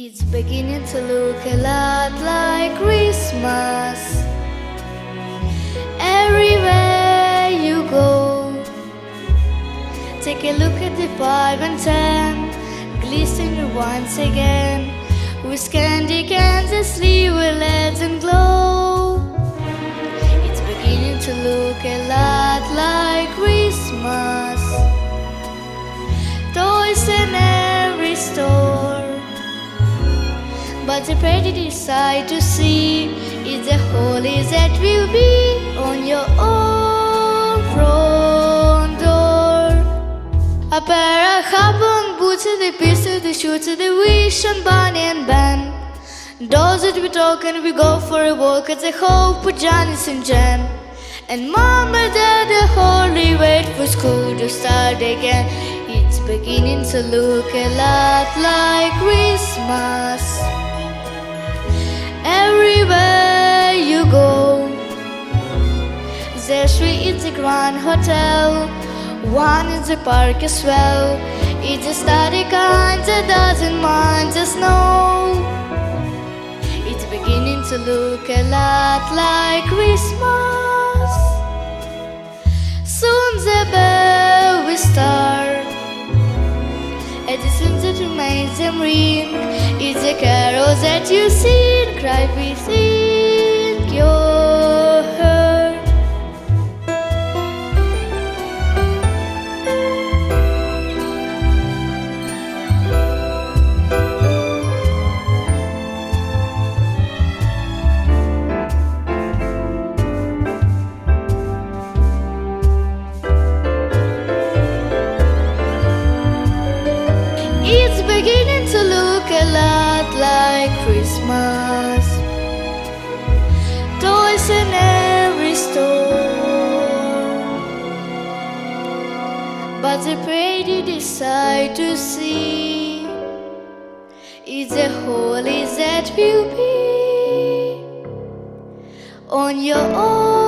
It's beginning to look a lot like Christmas. Everywhere you go, take a look at the 5 and 10, glistening once again, with candy cans asleep with LEDs and glow. It's beginning to look a lot like Christmas. Toys in every store, but the pretty sight to see is the holies that will be on your own front door. A pair of hop-on boots and the pistol, the shoots and the wish on Bonnie and Ben. Doors that we talk and we go for a walk at the hope with Janice and Jen. And Mom and Dad are hardly wait for school to start again. It's beginning to look a lot like Christmas. Everywhere you go, there's 3 in the Grand Hotel, 1 in the park as well. It's a study kind that doesn't mind the snow. It's beginning to look a lot like Christmas. Soon the bell will start, and the soon that makes them ring. It's the carols that you sing, cry within your heart. It's beginning to look a lot like Christmas. Toys in every store, but the pretty decide to see is the holies that will be on your own